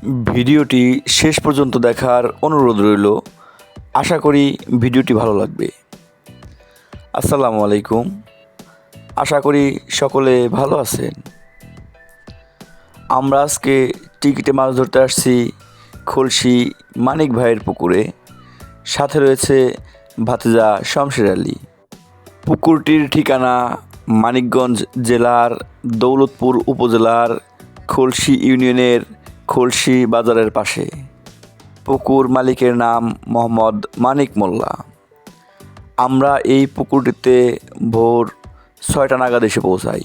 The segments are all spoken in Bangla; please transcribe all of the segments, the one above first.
ভিডিওটি শেষ পর্যন্ত দেখার অনুরোধ রইল। আশা করি ভিডিওটি ভালো লাগবে। আসসালামু আলাইকুম। আশা করি সকলে ভালো আছেন। আমরা আজকে টিকিটে মাছ ধরতে আসছি খলসি মানিক ভাইয়ের পুকুরে। সাথে রয়েছে ভাতিজা শমশের আলী। পুকুরটির ঠিকানা মানিকগঞ্জ জেলার দৌলতপুর উপজেলার খলসি ইউনিয়নের খলসি বাজারের পাশে। পুকুর মালিকের নাম মোহাম্মদ মানিক মোল্লা। আমরা এই পুকুরটিতে ভোর 6টা নাগাদ এসে পৌঁছাই।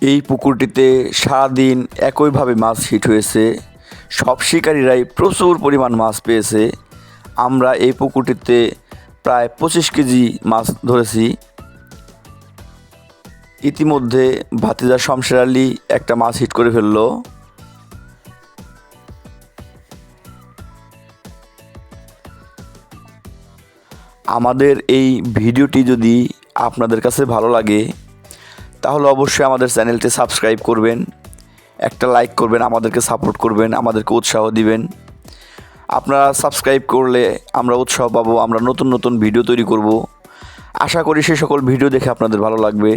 এই পুকুরটিতে সারাদিন একইভাবে মাছ হিট হয়েছে। সব শিকারীরাই প্রচুর পরিমাণ মাছ পেয়েছে। আমরা এই পুকুরটিতে প্রায় 25 কেজি মাছ ধরেছি। ইতিমধ্যে ভাতিজা শমশের আলী একটা মাছ হিট করে ফেলল। আমাদের এই ভিডিওটি যদি আপনাদের কাছে ভালো লাগে তাহলে অবশ্যই আমাদের চ্যানেলটি সাবস্ক্রাইব করবেন, একটা লাইক করবেন, আমাদেরকে সাপোর্ট করবেন, আমাদেরকে উৎসাহ দিবেন। আপনারা সাবস্ক্রাইব করলে আমরা উৎসাহ পাবো, আমরা নতুন নতুন ভিডিও তৈরি করব। আশা করি সেই সকল ভিডিও দেখে আপনাদের ভালো লাগবে,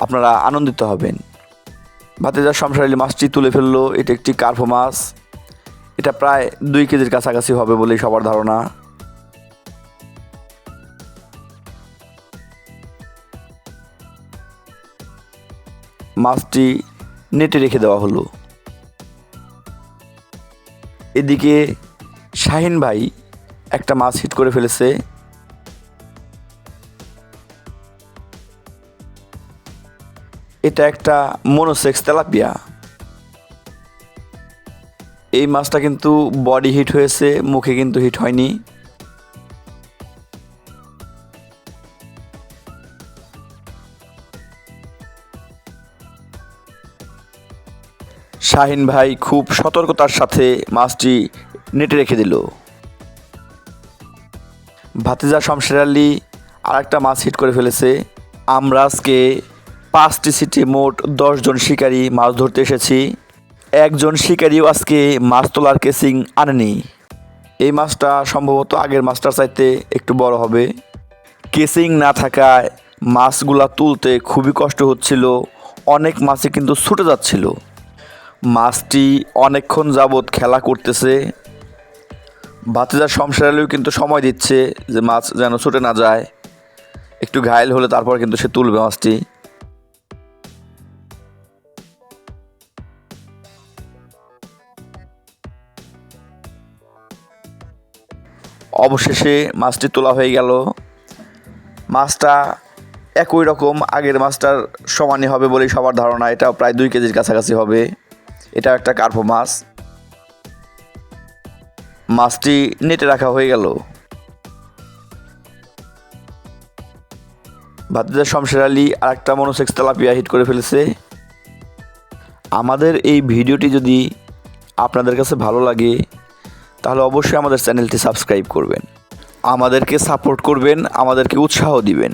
আপনারা আনন্দিত হবেন। ভাতিজা শমশের আলী মাছটি তুলে ফেললো। এটা একটি কার্পো মাছ। এটা প্রায় 2 কেজির কাছাকাছি হবে বলেই সবার ধারণা। মাছটি নেটে রেখে দেওয়া হলো। এদিকে শাহিন ভাই একটা মাছ হিট করে ফেলেছে। এটা একটা মনোসেক্স তেলাপিয়া। এই মাছটা কিন্তু বডি হিট হয়েছে, মুখে কিন্তু হিট হয়নি। শাহিন ভাই খুব সতর্কতার সাথে মাছটি নেটে রেখে দিল। ভাতিজা শমশের আলী আর একটা মাছ হিট করে ফেলেছে। আমরা আজকে 5টি সিটে মোট 10 জন শিকারী মাছ ধরতে এসেছি। একজন শিকারীও আজকে মাছ তোলার কেসিং আনেনি। এই মাছটা সম্ভবত আগের মাছটার চাইতে একটু বড় হবে। কেসিং না থাকায় মাছগুলা তুলতে খুবই কষ্ট হচ্ছিল। অনেক মাছই কিন্তু ছুটে যাচ্ছিল। মাছটি অনেকক্ষণ যাবৎ খেলা করতেছে। ভাতিজা শমশের আলীও কিন্তু সময় দিচ্ছে যে মাছ যেন ছুটে না যায়। একটু ঘায়েল হলে তারপর কিন্তু সে তুলবে মাছটি। অবশেষে মাছটি তোলা হয়ে গেল। মাছটা একই রকম আগের মাছটার সমানই হবে বলেই সবার ধারণা। এটাও প্রায় 2 কেজির কাছাকাছি হবে। এটা একটা কার্পো মাছ। মাছটি নেটে রাখা হয়ে গেল। ভাতিজা শমশের আলী আর একটা মনোসেক্স তেলাপিয়া হিট করে ফেলেছে। আমাদের এই ভিডিওটি যদি আপনাদের কাছে ভালো লাগে তাহলে অবশ্যই আমাদের চ্যানেলটি সাবস্ক্রাইব করবেন, আমাদেরকে সাপোর্ট করবেন, আমাদেরকে উৎসাহ দিবেন।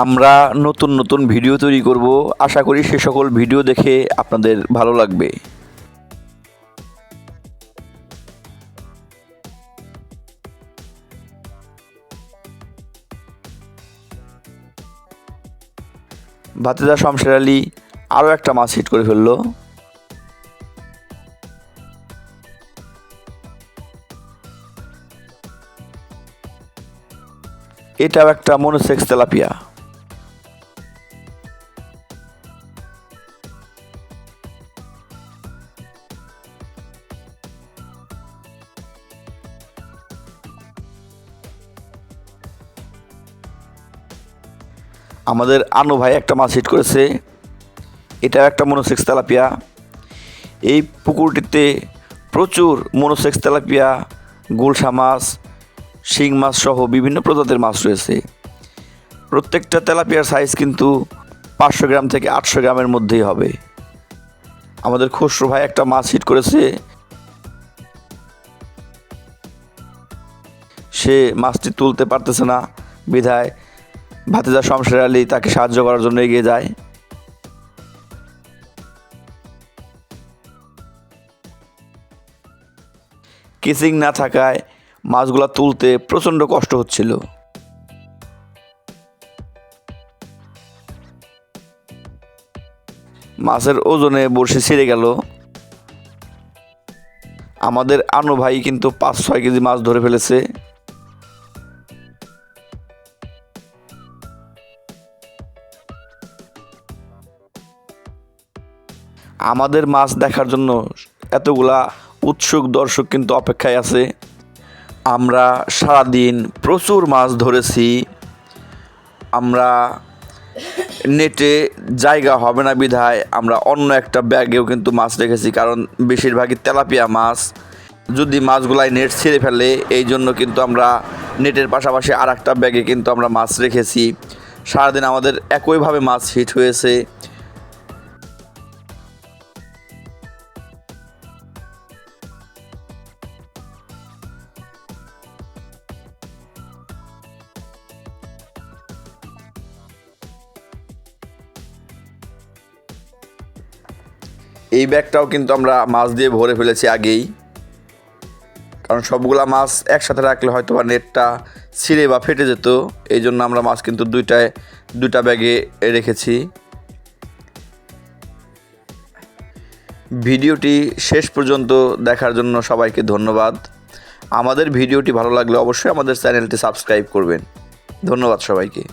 আমরা নতুন নতুন ভিডিও তৈরি করব। আশা করি সে সকল ভিডিও দেখে আপনাদের ভালো লাগবে। ভাতিজা শমশের আলী আরও একটা মাছ হিট করে ফেললো। এটাও একটা মনোসেক্স তেলাপিয়া। আমাদের আনু ভাই একটা মাছ হিট করেছে। এটাও একটা মনোসেক্স তেলাপিয়া। এই পুকুরটিতে প্রচুর মনোসেক্স তেলাপিয়া, গুলশা মাছ, শিং মাছ সহ বিভিন্ন প্রজাতির মাছ রয়েছে। প্রত্যেকটা তেলাপিয়ার সাইজ কিন্তু 500 গ্রাম থেকে 800 গ্রামের মধ্যেই হবে। আমাদের খসরু ভাই একটা মাছ হিট করেছে। সে মাছটি তুলতে পারতেছে না বিধায় ভাতিজা শমশের আলী তাকে সাহায্য করার জন্য এগিয়ে যায়। কেচিং না থাকায় মাছগুলো তুলতে প্রচণ্ড কষ্ট হচ্ছিল। মাছের ওজনে বড়শি ছিঁড়ে গেল। আমাদের আনু ভাই কিন্তু 5-6 কেজি মাছ ধরে ফেলেছে। আমাদের মাছ দেখার জন্য এতগুলা উৎসুক দর্শক কিন্তু অপেক্ষায় আছে। আমরা সারাদিন প্রচুর মাছ ধরেছি। আমরা নেটে জায়গা হবে না বিধায় আমরা অন্য একটা ব্যাগেও কিন্তু মাছ রেখেছি, কারণ বেশিরভাগই তেলাপিয়া মাছ। যদি মাছগুলাই নেট ছিঁড়ে ফেলে, এই জন্য কিন্তু আমরা নেটের পাশাপাশি আর একটা ব্যাগে কিন্তু আমরা মাছ রেখেছি। সারাদিন আমাদের একইভাবে মাছ হিট হয়েছে। এই ব্যাগটাও কিন্তু আমরা মাছ দিয়ে ভরে ফেলেছি আগেই, কারণ সবগুলা মাছ একসাথে রাখলে হয়তো বা নেটটা ছিঁড়ে বা ফেটে যেত। এই জন্য আমরা মাছ কিন্তু দুইটা ব্যাগে রেখেছি। ভিডিওটি শেষ পর্যন্ত দেখার জন্য সবাইকে ধন্যবাদ। আমাদের ভিডিওটি ভালো লাগলে অবশ্যই আমাদের চ্যানেলটি সাবস্ক্রাইব করবেন। ধন্যবাদ সবাইকে।